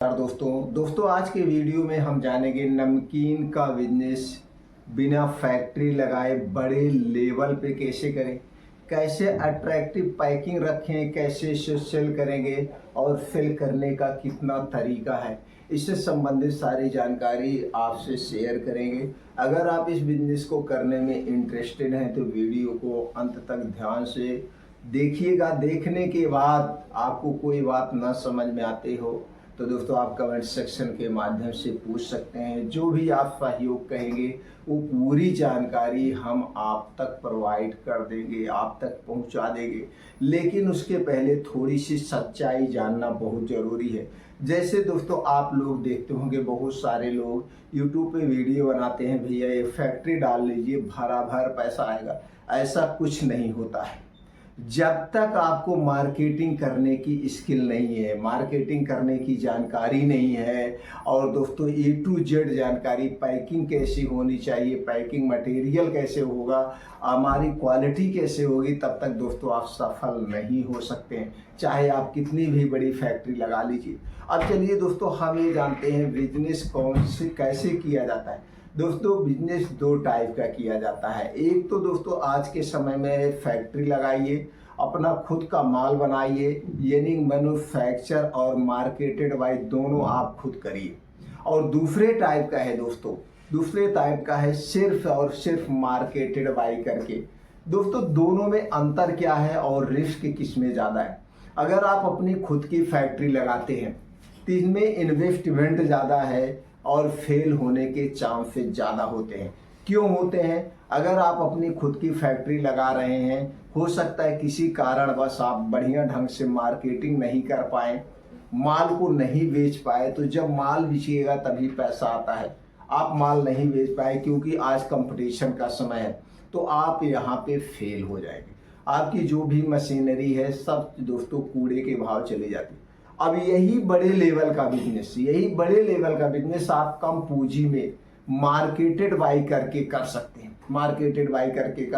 दोस्तों आज के वीडियो में हम जानेंगे नमकीन का बिजनेस बिना फैक्ट्री लगाए बड़े लेवल पे कैसे करें, कैसे अट्रैक्टिव पैकिंग रखें, कैसे इसे सेल करेंगे और सेल करने का कितना तरीका है। इससे संबंधित सारी जानकारी आपसे शेयर करेंगे। अगर आप इस बिजनेस को करने में इंटरेस्टेड हैं तो वीडियो को अंत तक ध्यान से देखिएगा। देखने के बाद आपको कोई बात ना समझ में आती हो तो दोस्तों आप कमेंट सेक्शन के माध्यम से पूछ सकते हैं। जो भी आप सहयोग कहेंगे वो पूरी जानकारी हम आप तक प्रोवाइड कर देंगे, आप तक पहुंचा देंगे। लेकिन उसके पहले थोड़ी सी सच्चाई जानना बहुत ज़रूरी है। जैसे दोस्तों आप लोग देखते होंगे बहुत सारे लोग यूट्यूब पे वीडियो बनाते हैं, भैया ये फैक्ट्री डाल लीजिए भरा भर पैसा आएगा। ऐसा कुछ नहीं होता है। जब तक आपको मार्केटिंग करने की स्किल नहीं है, मार्केटिंग करने की जानकारी नहीं है और दोस्तों A to Z जानकारी, पैकिंग कैसी होनी चाहिए, पैकिंग मटेरियल कैसे होगा, हमारी क्वालिटी कैसे होगी, तब तक दोस्तों आप सफल नहीं हो सकते हैं, चाहे आप कितनी भी बड़ी फैक्ट्री लगा लीजिए। अब चलिए दोस्तों हम ये जानते हैं बिजनेस कौन से कैसे किया जाता है। दोस्तों बिजनेस दो टाइप का किया जाता है। एक तो दोस्तों आज के समय में फैक्ट्री लगाइए, अपना खुद का माल बनाइए, यानी मैन्युफैक्चर और मार्केटेड बाय दोनों आप खुद करिए। और दूसरे टाइप का है दोस्तों, दूसरे टाइप का है सिर्फ और सिर्फ मार्केटेड बाय करके। दोस्तों दोनों में अंतर क्या है और रिस्क किस में ज़्यादा है। अगर आप अपनी खुद की फैक्ट्री लगाते हैं तो इसमें इन्वेस्टमेंट ज़्यादा है और फेल होने के चांसेस ज़्यादा होते हैं। क्यों होते हैं? अगर आप अपनी खुद की फैक्ट्री लगा रहे हैं, हो सकता है किसी कारणवश आप बढ़िया ढंग से मार्केटिंग नहीं कर पाए, माल को नहीं बेच पाए, तो जब माल बिकेगा तभी पैसा आता है। आप माल नहीं बेच पाए क्योंकि आज कंपटीशन का समय है, तो आप यहाँ पे फेल हो जाएंगे। आपकी जो भी मशीनरी है सब दोस्तों कूड़े के भाव चली जाती है। अब यही बड़े लेवल का बिजनेस आप कम पूंजी में मार्केटेड बाई करके कर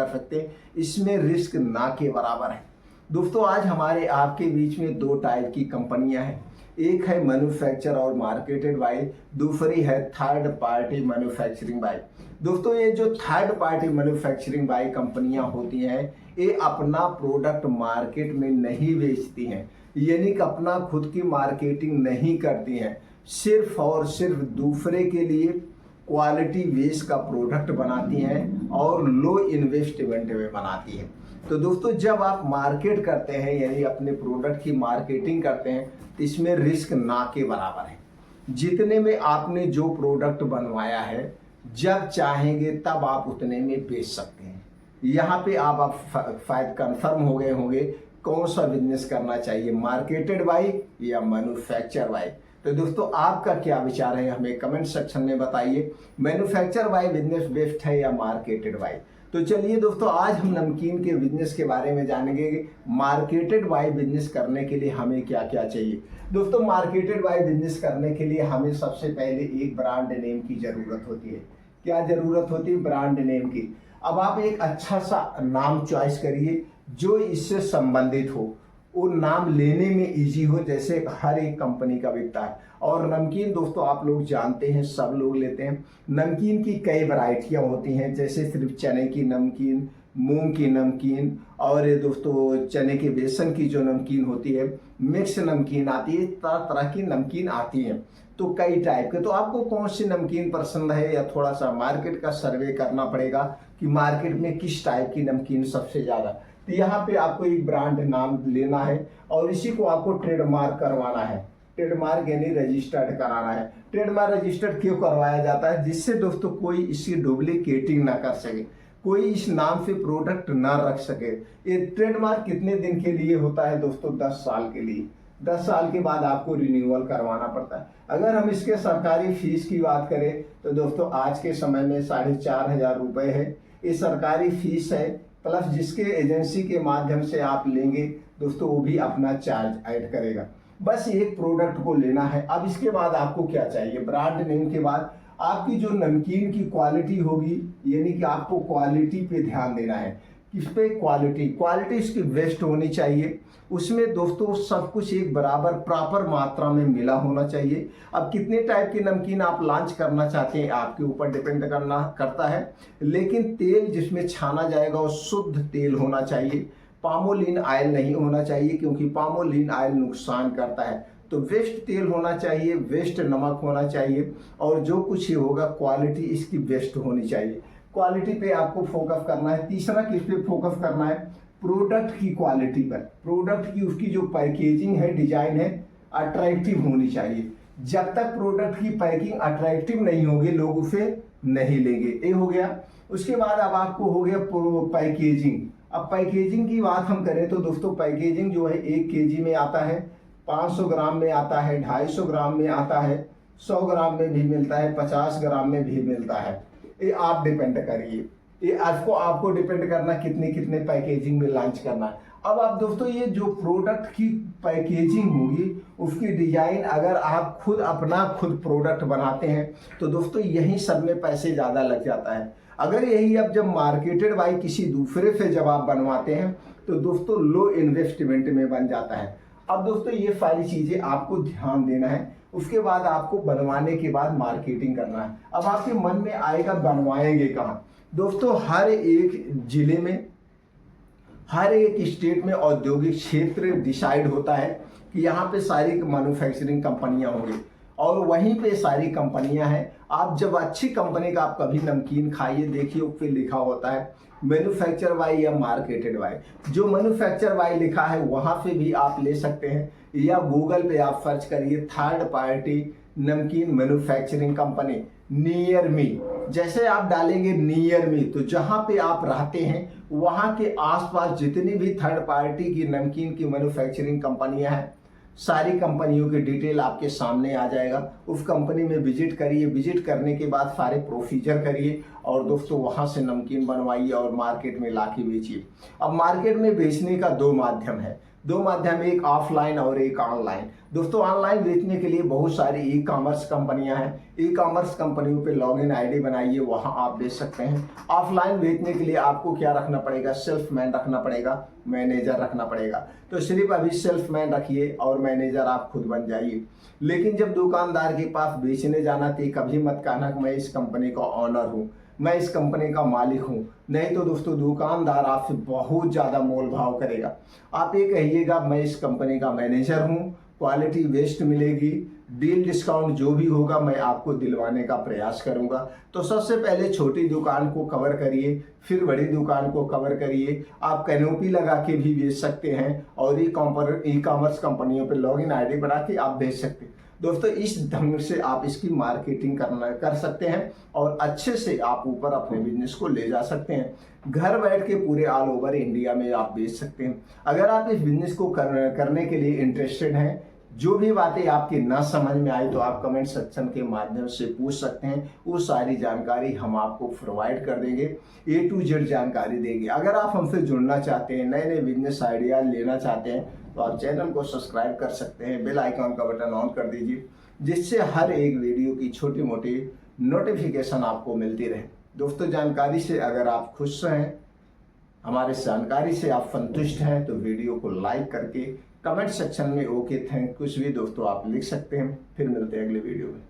सकते हैं, इसमें रिस्क ना के बराबर है। दोस्तों आज हमारे आपके बीच में दो टाइप की कंपनियां हैं। एक है मैन्युफैक्चर और मार्केटेड बाई, दूसरी है थर्ड पार्टी मैन्युफैक्चरिंग बाई। दोस्तों ये जो थर्ड पार्टी मैन्युफैक्चरिंग बाई कंपनियां होती हैं ये अपना प्रोडक्ट मार्केट में नहीं बेचती हैं, यानी कि अपना खुद की मार्केटिंग नहीं करती हैं, सिर्फ और सिर्फ दूसरे के लिए क्वालिटी बेस का प्रोडक्ट बनाती हैं और लो इन्वेस्टमेंट में बनाती हैं। तो दोस्तों जब आप मार्केट करते हैं यानी अपने प्रोडक्ट की मार्केटिंग करते हैं तो इसमें रिस्क ना के बराबर है। जितने में आपने जो प्रोडक्ट बनवाया है जब चाहेंगे तब आप उतने में बेच सकते हैं। यहाँ पे आप शायद कंफर्म हो गए होंगे कौन सा बिजनेस करना चाहिए, मार्केटेड बाई या मैन्युफैक्चर बाई। तो दोस्तों आपका क्या विचार है हमें कमेंट सेक्शन में बताइए, मैन्युफैक्चर बाई बिजनेस बेस्ट है या मार्केटेड बाई। तो चलिए दोस्तों आज हम नमकीन के बिजनेस के बारे में जानेंगे कि मार्केटेड बाई बिजनेस करने के लिए हमें क्या क्या चाहिए। दोस्तों मार्केटेड बाई बिजनेस करने के लिए हमें सबसे पहले एक ब्रांड नेम की जरूरत होती है। क्या जरूरत होती है? ब्रांड नेम की। अब आप एक अच्छा सा नाम चॉइस करिए जो इससे संबंधित हो, वो नाम लेने में इजी हो, जैसे हर एक कंपनी का बिकता है। और नमकीन दोस्तों आप लोग जानते हैं, सब लोग लेते हैं। नमकीन की कई वैरायटियां होती हैं, जैसे सिर्फ चने की नमकीन, मूंग की नमकीन और ये दोस्तों चने के बेसन की जो नमकीन होती है, मिक्स नमकीन आती है, तरह तरह की नमकीन आती हैं। तो कई टाइप के, तो आपको कौन सी नमकीन पसंद है या थोड़ा सा मार्केट का सर्वे करना पड़ेगा कि मार्केट में किस टाइप की नमकीन सबसे ज़्यादा। तो यहाँ पे आपको एक ब्रांड नाम लेना है और इसी को आपको ट्रेडमार्क करवाना है। ट्रेडमार्क यानी रजिस्टर्ड कराना है। ट्रेडमार्क रजिस्टर्ड क्यों करवाया जाता है? जिससे दोस्तों कोई इसकी डुप्लीकेटिंग ना कर सके, कोई इस नाम से प्रोडक्ट ना रख सके। ये ट्रेडमार्क कितने दिन के लिए होता है दोस्तों? 10 साल के लिए। 10 साल के बाद आपको रिन्यूअल करवाना पड़ता है। अगर हम इसके सरकारी फीस की बात करें तो दोस्तों आज के समय में 4,500 रुपये है, ये सरकारी फीस है। प्लस जिसके एजेंसी के माध्यम से आप लेंगे दोस्तों वो भी अपना चार्ज ऐड करेगा। बस एक प्रोडक्ट को लेना है। अब इसके बाद आपको क्या चाहिए? ब्रांड नेम के बाद आपकी जो नमकीन की क्वालिटी होगी, यानी कि आपको क्वालिटी पे ध्यान देना है। किस पे, क्वालिटी। क्वालिटी इसकी बेस्ट होनी चाहिए। उसमें दोस्तों सब कुछ एक बराबर प्रॉपर मात्रा में मिला होना चाहिए। अब कितने टाइप के नमकीन आप लॉन्च करना चाहते हैं आपके ऊपर डिपेंड करता है, लेकिन तेल जिसमें छाना जाएगा वो शुद्ध तेल होना चाहिए। पामोलिन ऑयल नहीं होना चाहिए, क्योंकि पामोलिन ऑयल नुकसान करता है। तो वेस्ट तेल होना चाहिए, वेस्ट नमक होना चाहिए, और जो कुछ ही होगा क्वालिटी इसकी बेस्ट होनी चाहिए। क्वालिटी पे आपको फोकस करना है। तीसरा किस पे फोकस करना है, प्रोडक्ट की क्वालिटी पर। प्रोडक्ट की उसकी जो पैकेजिंग है, डिजाइन है, अट्रैक्टिव होनी चाहिए। जब तक प्रोडक्ट की पैकिंग अट्रैक्टिव नहीं होगी लोग उसे नहीं लेंगे। ये हो गया। उसके बाद अब आपको हो गया पैकेजिंग। अब पैकेजिंग की बात हम करें तो दोस्तों पैकेजिंग जो है 1 केजी में आता है, 500 ग्राम में आता है, 250 ग्राम में आता है, 100 ग्राम में भी मिलता है, 50 ग्राम में भी मिलता है। ये आप डिपेंड करिए, ये आपको डिपेंड करना कितने कितने पैकेजिंग में लॉन्च करना है। अब आप दोस्तों ये जो प्रोडक्ट की पैकेजिंग होगी उसकी डिजाइन, अगर आप खुद प्रोडक्ट बनाते हैं तो दोस्तों यही सब में पैसे ज़्यादा लग जाता है। अगर यही अब जब मार्केटेड बाई किसी दूसरे से जब आप बनवाते हैं तो दोस्तों लो इन्वेस्टमेंट में बन जाता है। अब दोस्तों ये सारी चीज़ें आपको ध्यान देना है। उसके बाद आपको बनवाने के बाद मार्केटिंग करना है। अब आपके मन में आएगा बनवाएंगे कहाँ। दोस्तों हर एक जिले में, हर एक स्टेट में औद्योगिक क्षेत्र डिसाइड होता है कि यहाँ पे सारी मैन्युफैक्चरिंग कंपनियां होंगी, और वहीं पे सारी कंपनियां हैं। आप जब अच्छी कंपनी का आप कभी नमकीन खाइए, देखिए उस पर लिखा होता है मैन्युफैक्चर बाय या मार्केटेड बाय। जो मैन्युफैक्चर बाय लिखा है वहां से भी आप ले सकते हैं, या गूगल पे आप सर्च करिए थर्ड पार्टी नमकीन मैन्युफैक्चरिंग कंपनी नियर मी। जैसे आप डालेंगे नियर मी तो जहां पे आप रहते हैं वहां के आसपास जितनी भी थर्ड पार्टी की नमकीन की मैन्युफैक्चरिंग कंपनियां हैं, सारी कंपनियों की डिटेल आपके सामने आ जाएगा। उस कंपनी में विजिट करिए, विजिट करने के बाद सारे प्रोसीजर करिए, और दोस्तों वहां से नमकीन बनवाइए और मार्केट में लाके बेचिए। अब मार्केट में बेचने का दो माध्यम है, एक ऑफलाइन और एक ऑनलाइन। दोस्तों ऑनलाइन बेचने के लिए बहुत सारी ई कॉमर्स कंपनियां हैं। ई कॉमर्स कंपनियों पे लॉगिन आईडी बनाइए, वहां आप बेच सकते हैं। ऑफलाइन बेचने के लिए आपको क्या रखना पड़ेगा, सेल्समैन रखना पड़ेगा, मैनेजर रखना पड़ेगा। तो सिर्फ अभी सेल्समैन रखिए और मैनेजर आप खुद बन जाइए। लेकिन जब दुकानदार के पास बेचने जाना तो कभी मत कहना कि मैं इस कंपनी का ऑनर हूँ, मैं इस कंपनी का मालिक हूँ। नहीं तो दोस्तों दुकानदार आपसे बहुत ज़्यादा मोल भाव करेगा। आप ये कहिएगा मैं इस कंपनी का मैनेजर हूँ, क्वालिटी बेस्ट मिलेगी, डील डिस्काउंट जो भी होगा मैं आपको दिलवाने का प्रयास करूंगा। तो सबसे पहले छोटी दुकान को कवर करिए, फिर बड़ी दुकान को कवर करिए। आप कैनोपी लगा के भी बेच सकते हैं, और ई कॉमर्स कंपनियों पे लॉगिन आईडी बना के आप बेच सकते हैं। दोस्तों इस ढंग से आप इसकी मार्केटिंग कर सकते हैं, और अच्छे से आप ऊपर अपने बिजनेस को ले जा सकते हैं। घर बैठ के पूरे ऑल ओवर इंडिया में आप बेच सकते हैं। अगर आप इस बिजनेस को करने के लिए इंटरेस्टेड हैं, जो भी बातें आपकी ना समझ में आई तो आप कमेंट सेक्शन के माध्यम से पूछ सकते हैं। वो सारी जानकारी हम आपको प्रोवाइड कर देंगे, A to Z जानकारी देंगे। अगर आप हमसे जुड़ना चाहते हैं, नए नए बिजनेस आइडिया लेना चाहते हैं, तो आप चैनल को सब्सक्राइब कर सकते हैं, बेल आइकॉन का बटन ऑन कर दीजिए, जिससे हर एक वीडियो की छोटी मोटी नोटिफिकेशन आपको मिलती रहे। दोस्तों जानकारी से अगर आप खुश हैं, हमारे जानकारी से आप संतुष्ट हैं, तो वीडियो को लाइक करके कमेंट सेक्शन में ओके थैंक कुछ भी दोस्तों आप लिख सकते हैं। फिर मिलते हैं अगले वीडियो में।